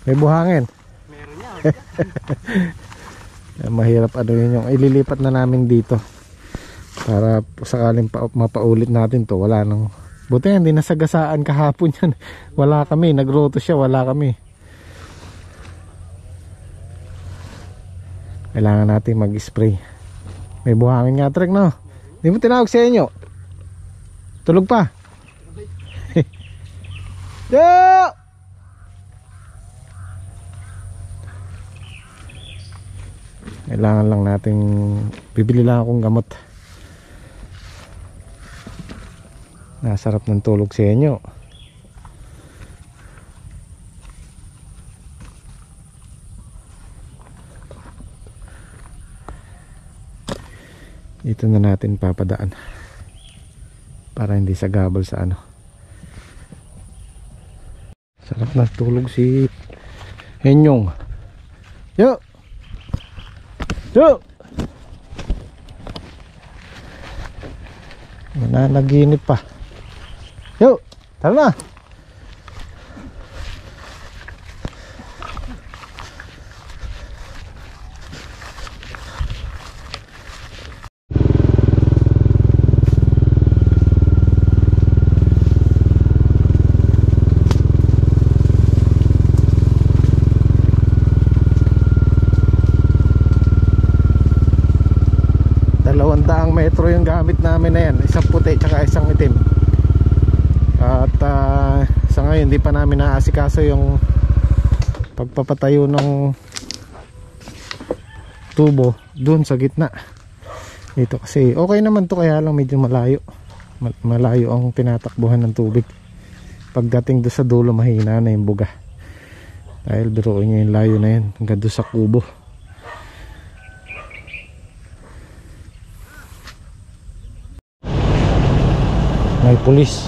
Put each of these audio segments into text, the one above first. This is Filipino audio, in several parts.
May buhangin. Meron yan. Mahirap ano yun, yung ililipat na namin dito para sakaling mapaulit natin to. Wala nang, buti hindi nasagasaan kahapon yan. Wala kami, nagroto siya, wala kami. Kailangan natin mag-spray. May buhangin nga, Trek, no? Hindi mo tinawag sa inyo? Tulog pa? Yo! Kailangan lang nating bibili lang akong gamot. Nasarap ng tulog sa inyo. Ito na natin papadaan para hindi sagabal sa ano. Sarap na tulog si Henyong. Yo! Yo! Nananaginip pa. Yo! Tara na! Metro yung gamit namin na yan, isang puti tsaka isang itim. At sa ngayon hindi pa namin naasikaso yung pagpapatayo ng tubo dun sa gitna dito, kasi okay naman to, kaya lang medyo malayo ang tinatakbuhan ng tubig. Pagdating doon sa dulo mahina na yung buga, dahil biruin nyo yung layo na yan hanggang doon sa kubo. May pulis.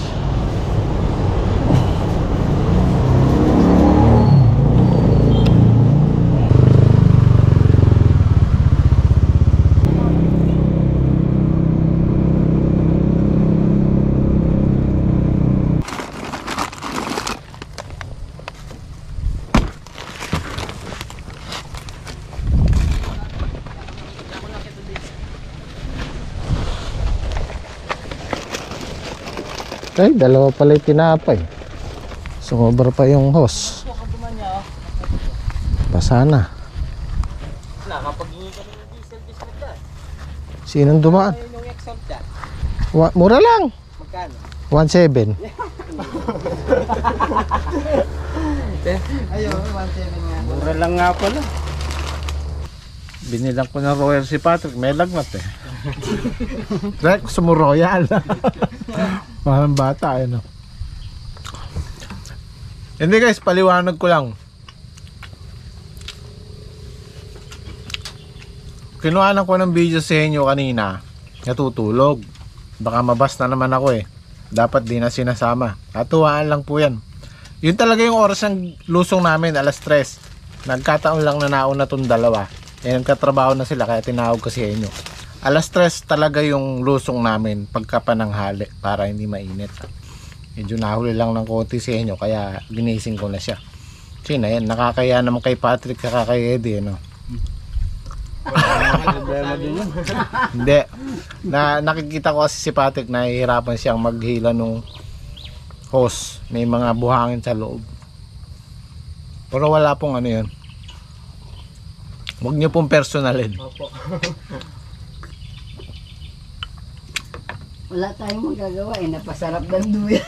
Ay, dalawa pala yung tinapay. Sumobra pa yung hose. Basa na. Nakapag-hingi ka ng diesel na. Sinong dumaan? Yung exhaust dyan. Mura lang. Magkano? 1.7. Ayun, 1.7 nga. Mura lang nga pala. Binilang ko ng Royal si Patrick, may lagnat eh. Trek, gusto mo Royal? Parang bata, ano. Hindi guys, paliwanag ko lang. Kinuhanan ko ng video sa inyo kanina, natutulog. Baka mabas na naman ako eh. Dapat di na sinasama. Katuwaan lang po yan. Yun talaga yung oras ng lusong namin, alas 3. Nagkataon lang na nauna tong dalawa. Eh nagkatrabaho na sila kaya tinawag ko sa inyo. Alas 3 talaga yung lusong namin pagkapananghali para hindi mainit. Medyo nahuli lang ng konti sa inyo kaya ginising ko na siya. Kasi na yan, nakakaya naman kay Patrick kaya kay Eddie, no? Problema din yun. Hindi. Nakikita ko kasi si Patrick nahihirapan siyang maghila nung hose. May mga buhangin sa loob. Pero wala pong ano yun. Huwag niyo pong personalin. Opo. Wala tayong magagawa eh, napasarap ng duyan.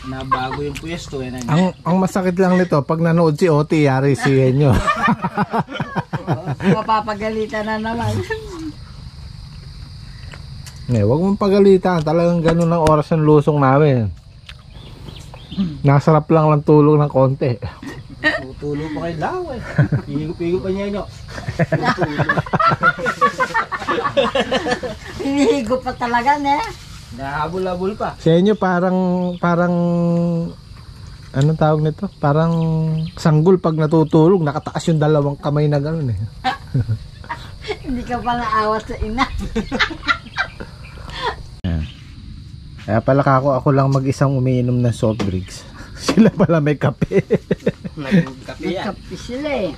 Nabago yung pwesto eh. Ang masakit lang nito, pag nanood si Oti, yari si Henyo. Mapapagalitan na naman. Huwag mong pagalitan. Talagang ganun ang oras ng lusong namin. Nasarap lang lang tulog ng konti. Tutulo pa kay Law eh. Pigo pa niya nyo. Hinihigo pa talaga, ne? Nahabol-habol pa. Sa inyo parang anong tawag nito? Parang sanggol pag natutulog, nakataas yung dalawang kamay na gano'n eh. Hindi ka pa naawat sa ina. Kaya pala ako lang mag-isang umiinom ng soft drinks. Sila pala may kape. Naging kape yan. Nagkapi sila eh.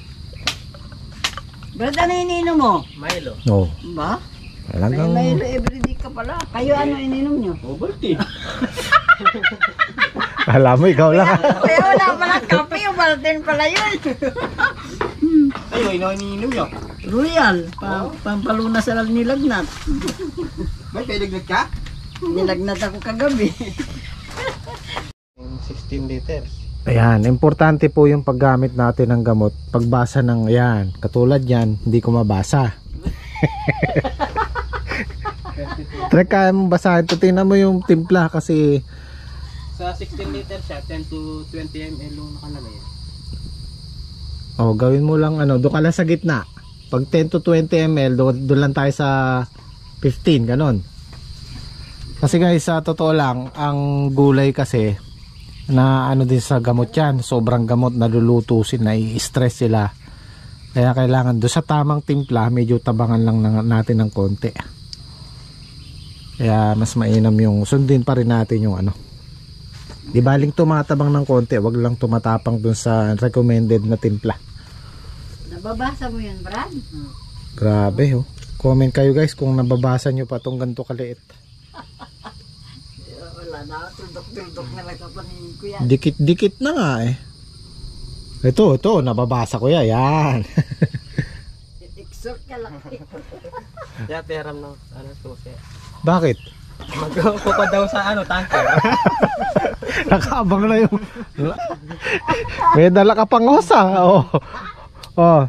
Brad, ano ininom mo? Milo. No. Ba? Talagang... May Milo everyday ka pala. Kayo ano ininom nyo? Ovaltine. Alam mo, ikaw lang. Kaya wala pala kape, yung Valtin pala yun. Ayo, iniinom nyo. Royal, pampalunas sa nilagnat. May pilignat ka? Nilagnat ako kagabi. 16 liters. Ayan, importante po yung paggamit natin ng gamot. Pagbasa ng, ayan, katulad yan, hindi ko mabasa. Try kaya mong basahin ito. Tingnan mo yung timpla kasi Sa 16 liters siya, 10 to 20 ml yung nakalagay. oh, gawin mo lang ano, doon ka lang sa gitna. Pag 10 to 20 ml, doon lang tayo sa 15, ganon. Kasi guys, sa totoo lang, ang gulay kasi na ano din sa gamot yan, sobrang gamot, nalulutusin, nai-stress sila. Kaya kailangan doon sa tamang timpla, medyo tabangan lang natin ng konti. Kaya mas mainam yung sundin pa rin natin yung ano. Di baling tumatabang ng konti, wag lang tumatapang dun sa recommended na timpla. Nababasa mo yun, Brad? Grabe oh. Comment kayo guys kung nababasa nyo pa tong ganito kaliit. Wala na, tuldok-tuldok na lang kapanin ko yan. Dikit-dikit na nga eh. Ito, nababasa ko yan. Yan. Exert ka lang. Kaya teram ng ano, susi. Bakit? Magkukuha daw sa ano, tanker. Nakaabang na yung... May dala ka pang hosa. Oh. Oh.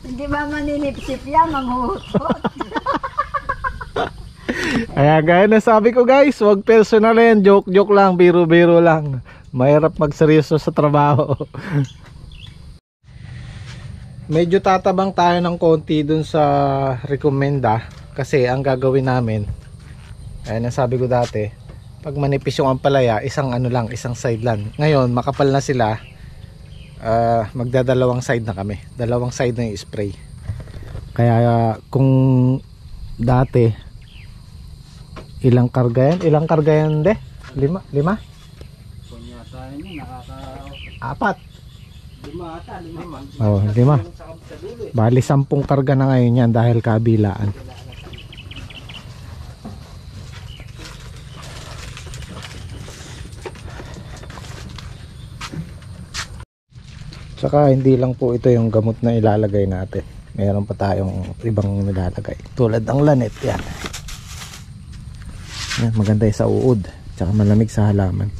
Hindi ba maninipsip yan, manghuhot? Kaya gaya na sabi ko guys, wag personal yan. Joke lang, biro-biro lang. Mahirap magseryoso sa trabaho. Medyo tatabang tayo ng konti dun sa recommenda. Kasi ang gagawin namin, ayan ang sabi ko dati, pag manipis yung ampalaya, isang ano lang, isang side lang. Ngayon, makapal na sila, magdadalawang side na kami. Dalawang side na yung spray. Kaya kung dati, ilang karga yan? Ilang karga yan de? 5? Kunya tayo nyo, Apat. 5 ata, 5. Oh, 5. Bali 10 karga na ngayon yan dahil kabilaan. Tsaka hindi lang po ito yung gamot na ilalagay natin. Meron pa tayong ibang nilalagay. Tulad ng lanet yan. Yan, maganda yung sa uod. Tsaka malamig sa halaman.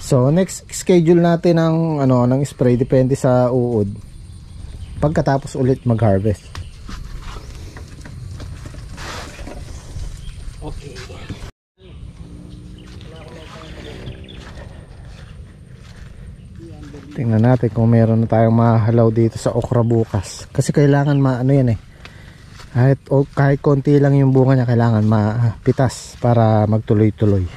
So next schedule natin ng ano ng spray depende sa uod. Pagkatapos ulit mag-harvest. Okay. Tingnan natin kung meron na tayong mahalaw dito sa okra bukas. Kasi kailangan ano yan eh. Kahit konti lang yung bunga niya, kailangan mapitas para magtuloy-tuloy.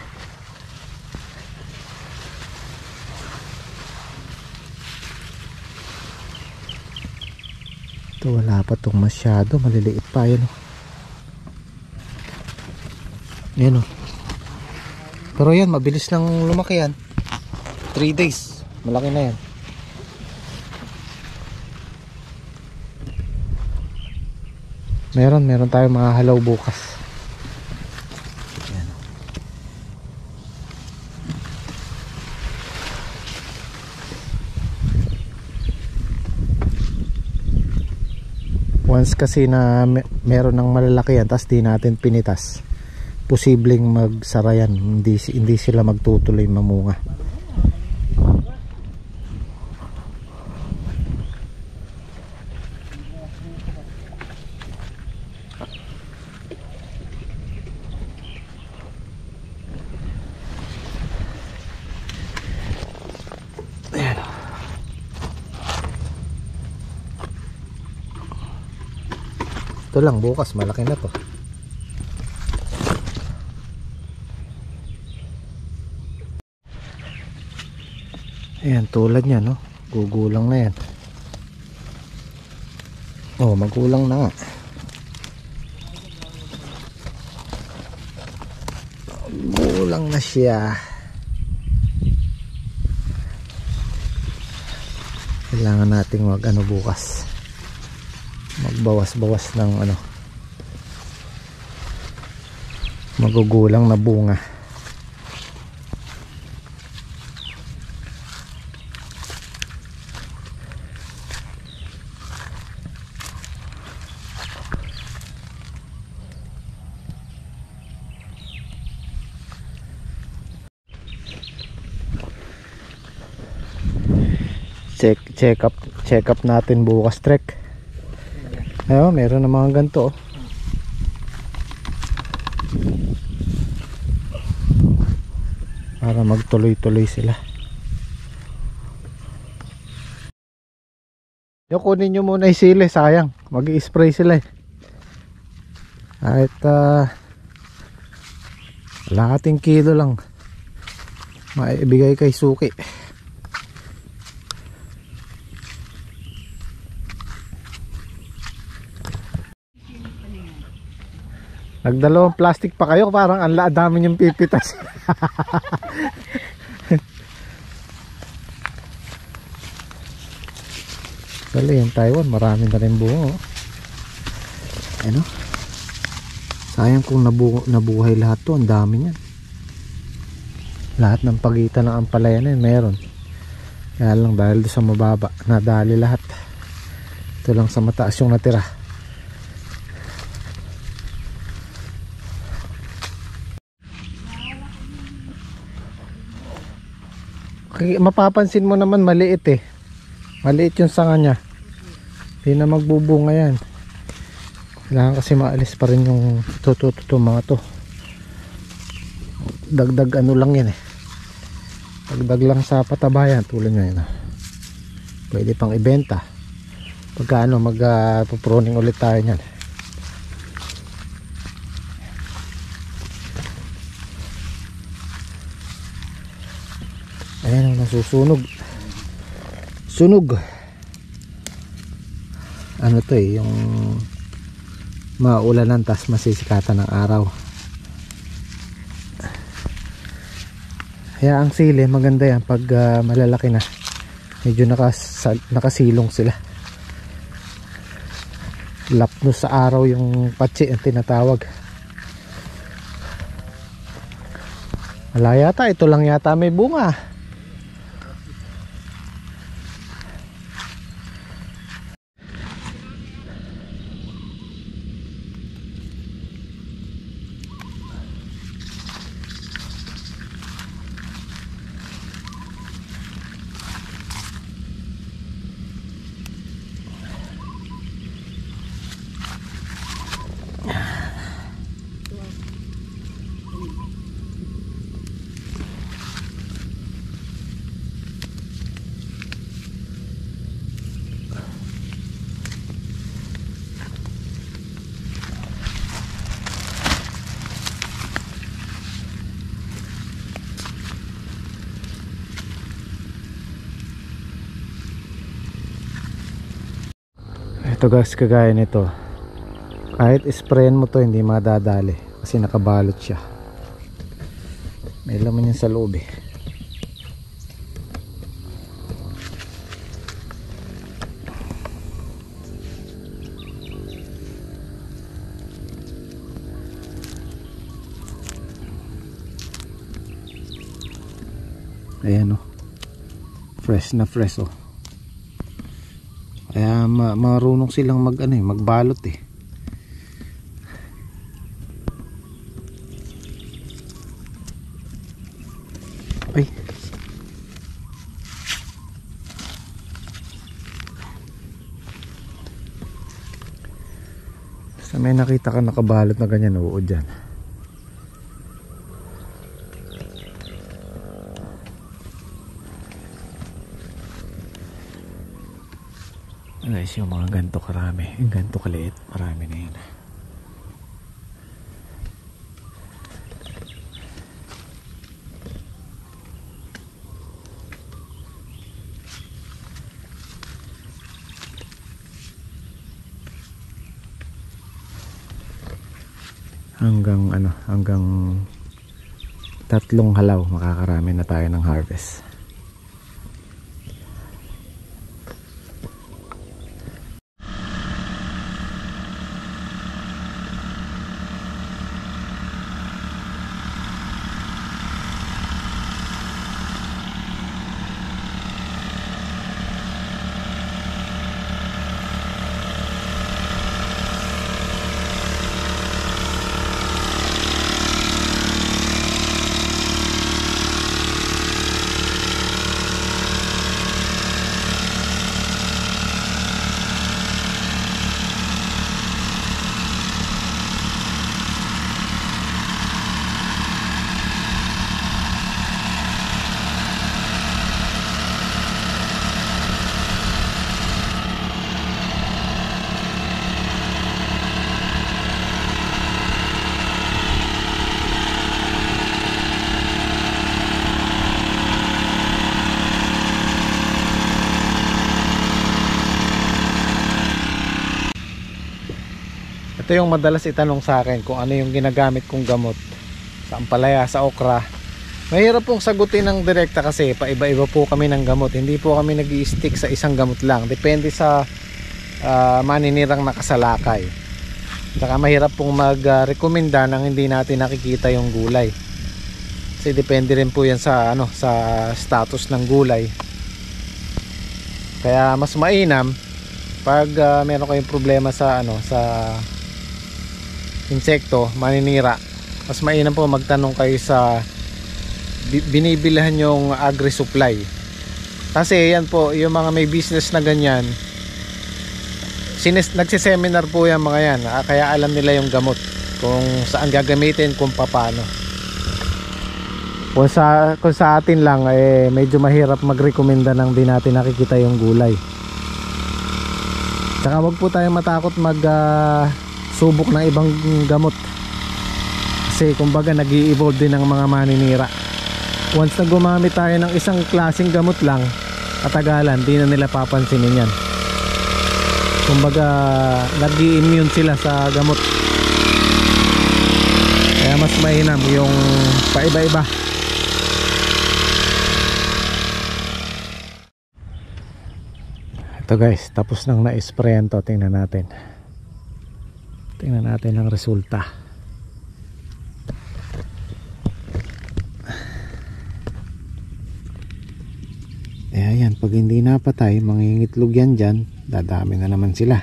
Ito wala pa itong masyado, maliliit pa yan oh. Yan oh. Pero yan, mabilis lang lumaki yan. 3 days, malaki na yan. Meron tayong mga halaw bukas. Yan. Once kasi na meron ng malalaki yan, tapos di natin pinitas, posibleng magsara yan, hindi sila magtutuloy mamunga. Ito lang bukas, malaki na to. Ayan, tulad niya no, gugulang na yan. Oh, magulang na nga. Kulang na siya. Kailangan nating bukas. Magbawas-bawas ng magugulang na bunga. Check up natin bukas, Trek. Ayun, meron na mga ganito, oh. Para magtuloy-tuloy sila. Yung kunin nyo muna yung sili, sayang. Mag-i-spray sila eh. Kahit kalahating kilo lang maibigay kay Suki. Nagdalawang plastic pa kayo, parang ang dami niyong pipitas. Dali yung Taiwan, marami na rin bunga, oh. Ano? Sayang kung nabuhay lahat to, ang dami niyan. Lahat ng pagitan ng ampalaya na yun, meron. Kaya lang dahil doon sa mababa, nadali lahat. Ito lang sa mataas yung natira. Mapapansin mo naman maliit eh. Maliit yung sanga nya. Hindi na magbubunga yan. Kailangan kasi maalis pa rin yung mga to. Dagdag lang yan eh. Dagdag lang sa patabayan. Tulad nyo yun. Pwede pang ibenta. Pagka magpuproning ulit tayo nyan. Ayan ang nasusunog. Sunog. Ano to eh, yung maulanan tas masisikatan ng araw. Kaya ang sili maganda yan pag malalaki na. Medyo nakasilong sila. Lapnos sa araw yung patsi ang tinatawag. Wala yata, ito lang yata may bunga. Ito guys, kagaya nito, kahit sprayin mo to hindi madadali kasi nakabalot siya. May laman yan sa loob eh. Ayan oh, fresh na fresh oh. Kaya marunong silang magbalot eh. Ay. Sa may nakita ka nakabalot na ganyan, oo dyan. Guys, yung mga ganito karami, yung ganito kaliit, marami na yan. Hanggang 3 halaw makakarami na tayo ng harvest. Ito yung madalas itanong sa akin kung ano yung ginagamit kong gamot sa ampalaya, sa okra. Mahirap pong sagutin ng direkta kasi paiba-iba po kami ng gamot. Hindi po kami nag-i-stick sa isang gamot lang. Depende sa maninirang nakasalakay. Saka mahirap pong mag-rekomenda nang hindi natin nakikita yung gulay. Kasi depende rin po yan sa sa status ng gulay. Kaya mas mainam pag meron kayong problema sa sa insekto, maninira, mas mainam po magtanong kayo sa binibilhan yung agri-supply. Kasi yan po, yung mga may business na ganyan, nagsiseminar po yung mga yan, kaya alam nila yung gamot, kung saan gagamitin, kung paano. Kung sa atin lang, medyo mahirap magrekomenda nang di natin nakikita yung gulay. Tsaka wag po tayong matakot subok ng ibang gamot, kasi kumbaga nag-i-evolve din ng mga maninira. Once na gumamit tayo ng isang klaseng gamot lang, katagalan di na nila papansinin yan. Kumbaga nag-i-immune sila sa gamot. Kaya mas mainam yung paiba-iba. Ito guys, tapos nang na-sprayan to. Tingnan natin ang resulta. Ayan, pag hindi napatay, mangingitlog yan dyan, dadami na naman sila.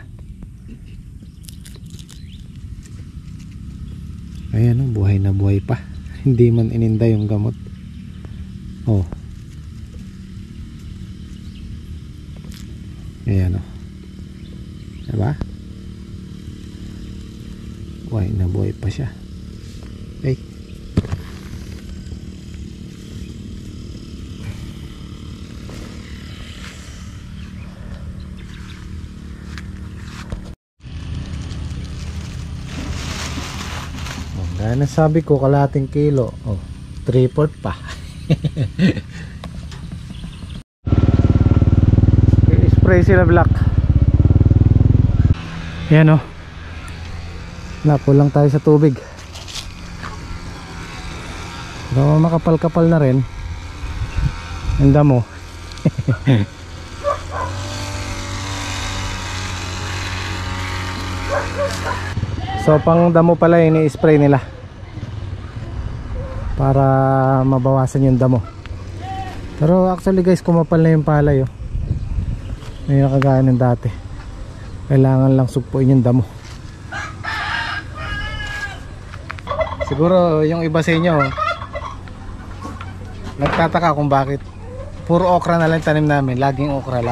Ayan, buhay na buhay pa. Hindi man ininda yung gamot. Oh. Ayan, oh. Diba? Buhay na buhay pa siya. Ay. Gaya na sabi ko, kalahating kilo. Oh, 3/4 pa. I-spray sila black. Yan, oh. Nakulang tayo sa tubig. Pero makapal-kapal na rin ang damo. So pang damo pala ini-spray nila para mabawasan yung damo. Pero actually guys, kumapal na yung palay, oh. May nakagaya ng dati. Kailangan lang sugpuin yung damo. Siguro yung iba sa inyo nagtataka kung bakit puro okra na lang tanim namin. Laging okra.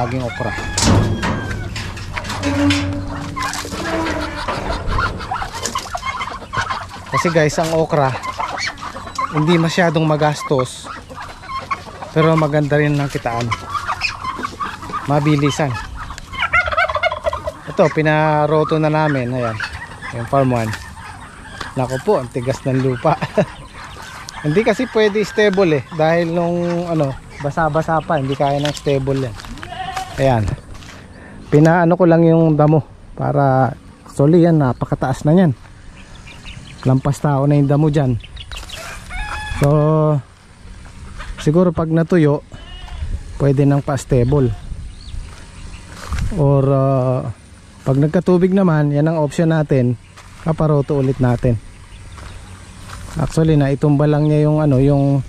Kasi guys, ang okra hindi masyadong magastos, pero maganda rin ang kitaan. Mabilisan. Ito, pinaroto na namin. Ayan, yung farm 1. Nako po, ang tigas ng lupa. Hindi kasi pwede stable dahil nung basa-basa pa, hindi kaya ng stable yan. Ayan, pinaano ko lang yung damo para actually yan, napakataas na yan. Lampas tao na yung damo dyan. So siguro pag natuyo pwede nang pa-stable, or pag nagkatubig naman, yan ang option natin, kaparoto ulit natin. Actually naitumba lang niya yung ano, yung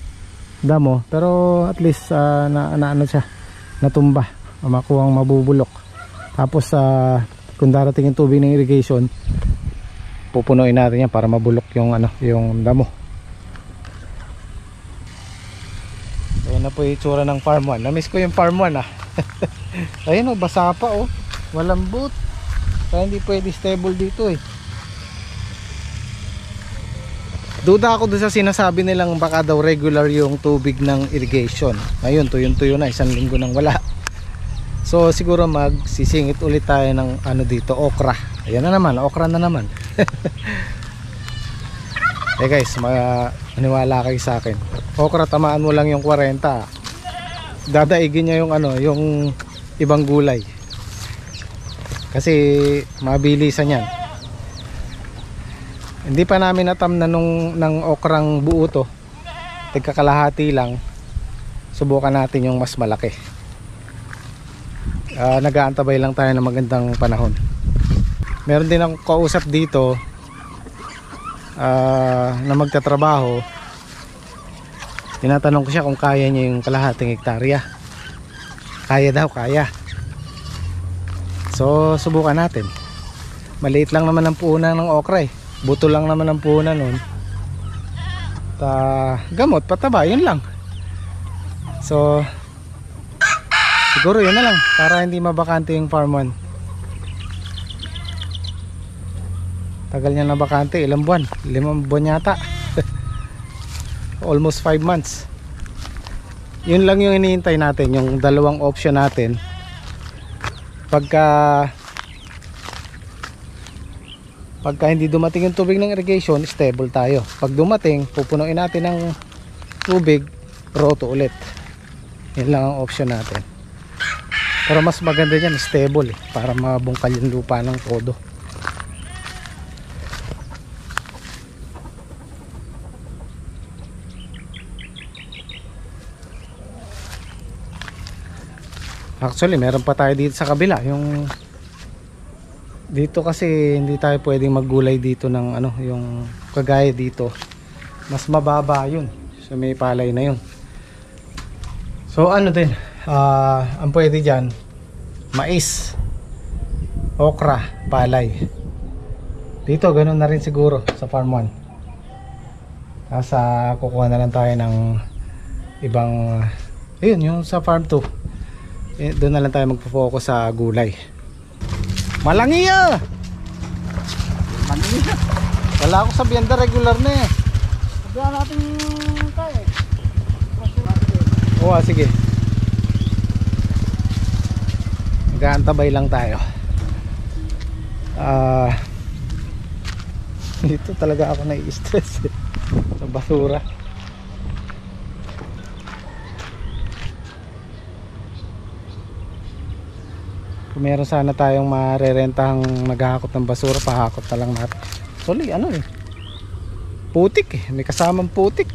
damo, pero at least ano siya, natumba, makuhang mabubulok. Tapos kung darating yung tubig ng irrigation, pupunuin natin yan para mabulok yung ano, yung damo. Ayan na po yung itsura ng farm 1. Namiss ko yung farm 1 Ayun o, basa pa o, malambot. Kaya hindi pwede stable dito eh. Duda ako doon sa sinasabi nilang baka daw regular yung tubig ng irrigation. Ayun, tuyo na, 1 linggo nang wala. So siguro magsisingit ulit tayo ng ano dito, okra. Ayan na naman, okra na naman. Eh guys, maniwala kayo sa akin. Okra, tamaan mo lang yung 40. Dadaigin niya yung ano, yung ibang gulay. Kasi mabilisan yan. Hindi pa namin natamnan ng okrang buo to. Tigkakalahati lang. Subukan natin yung mas malaki. Nag-aantabay lang tayo ng magandang panahon. Meron din akong kausap dito na magtatrabaho. Tinatanong ko siya kung kaya niya yung kalahating hektarya. Kaya daw, kaya. So subukan natin. Maliit lang naman ang puhunan ng okra eh. Buto lang naman ang puhunan nun. Gamot, pataba, yun lang. So siguro yun na lang, para hindi mabakante yung farm 1. Tagal niya na bakante, ilang buwan? 5 buwan yata. Almost 5 months. Yun lang yung hinihintay natin, yung dalawang option natin. Pagka hindi dumating yung tubig ng irrigation, stable tayo. Pag dumating, pupunuin natin ng tubig, roto ulit. Yun lang ang option natin. Pero mas maganda dyan, stable eh, para mabungkal yung lupa ng todo. Actually meron pa tayo dito sa kabila, yung dito kasi hindi tayo pwedeng maggulay dito ng ano, yung kagaya dito, mas mababa yun, so may palay na yun. So ano din, ang pwede dyan, mais, okra, palay. Dito ganun na rin siguro sa farm 1. Tapos kukuha na lang tayo ng ibang, ayun yung sa farm 2. Doon na lang tayo magpo-focus sa gulay. Malangiya! Malangiya! Wala ako sa biyenda, regular na eh. Sabihan natin tayo. Oo, sige. Nag-aantabay lang tayo. Dito talaga ako nai-stress eh, sa basura. Kung meron sana tayong marerentahang maghahakot ng basura, pahakot na lang natin. Sorry, ano eh, putik eh, may kasamang putik.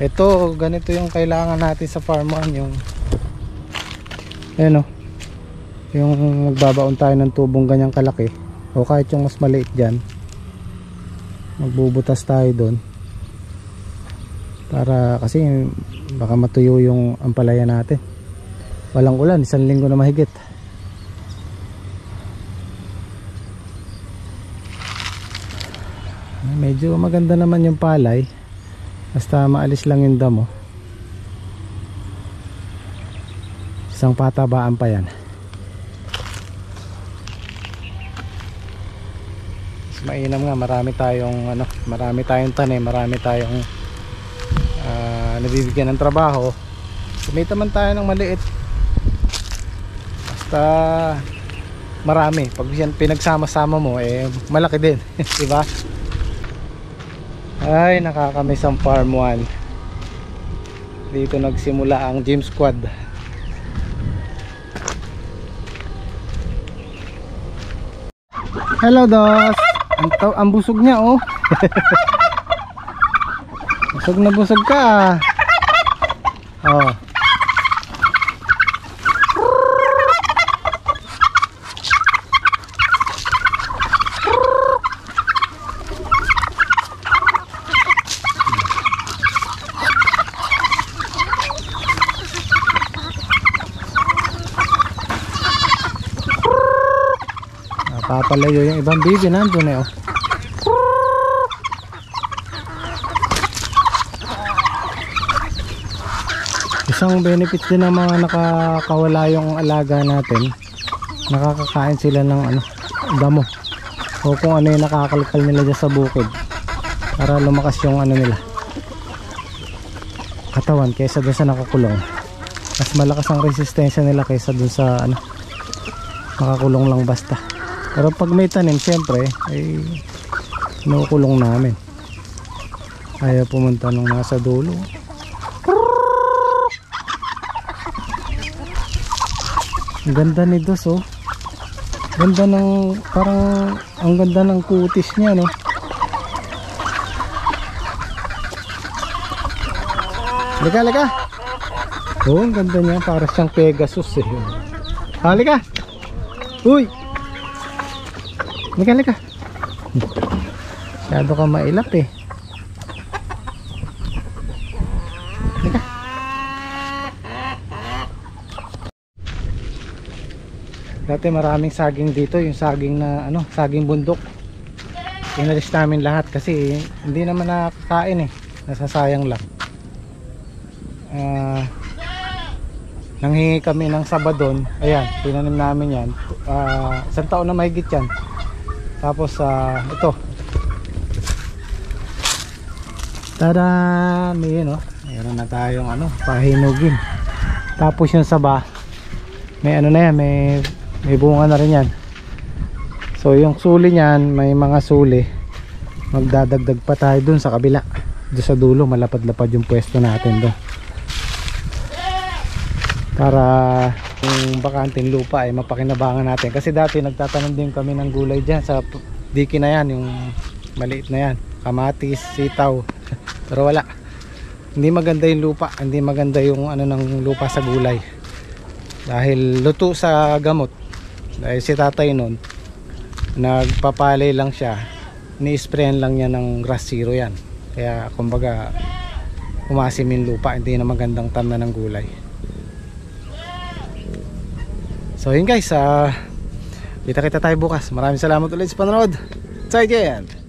Ito, ganito yung kailangan natin sa farm 1, yung ayan o, yung magbabaon tayo ng tubong ganyang kalaki, o kahit yung mas maliit dyan, magbubutas tayo doon para, kasi baka matuyo yung ampalaya natin. Walang ulan, 1 linggo na mahigit. Medyo maganda naman yung palay, basta maalis lang yung damo. Isang patabaan pa yan. Mas mainam nga, marami tayong tanim, marami tayong nabibigyan ng trabaho. Kumita man tayo ng maliit, basta marami. Pag yan pinagsama-sama mo, eh malaki din. Diba? Ay, nakakamiss ang farm 1. Dito nagsimula ang gym squad. Hello dos. Ang busog niya oh. Busog na busog ka ah. Oh. Papalayo yung ibang bibi, nandun eh oh. Isang benefit din ng mga nakakawala yung alaga natin, nakakakain sila ng ano, damo o kung ano yung nakakalkal nila dyan sa bukid para lumakas yung ano nila katawan kaysa dun sa nakakulong. Mas malakas ang resistensya nila kaysa dun sa ano, nakakulong lang basta. Pero pag may tanim, syempre ay inukulong namin. Ayaw pumunta nung nasa dulo. Ang ganda ni Dos oh. Ganda ng, parang ang ganda ng kutis niya no. Halika. Oh, ang ganda niya, para siyang Pegasus eh. Halika. Uy. Halika. Masyado ka mailap eh. Halika. Dati maraming saging dito, yung saging na ano, saging bundok. Inalis namin lahat kasi hindi naman nakakain eh. Nasasayang lang. Nanghingi kami ng sabadon. Ayan, tinanim namin yan. Isang taon na mahigit yan. Tapos ito. Tada! May yun oh. Mayroon na tayong ano, pahinugin. Tapos yung saba, may ano na yan, may bunga na rin yan. So yung suli niyan, may mga suli. Magdadagdag pa tayo dun sa kabila. Doon sa dulo, malapad-lapad yung pwesto natin doon. Para yung bakanting lupa ay mapakinabangan natin. Kasi dati nagtatanim din kami ng gulay dyan sa diki na yan, yung maliit na yan, kamatis, sitaw. Pero wala, hindi maganda yung lupa, hindi maganda yung ano ng lupa sa gulay dahil luto sa gamot. Dahil si tatay nun nagpapalay lang siya, ni-sprayan lang niya ng grass zero yan, kaya kumbaga umasim yung lupa, hindi na magandang tamna ng gulay. So yun guys, kita tayo bukas. Maraming salamat ulit sa panonood.再见.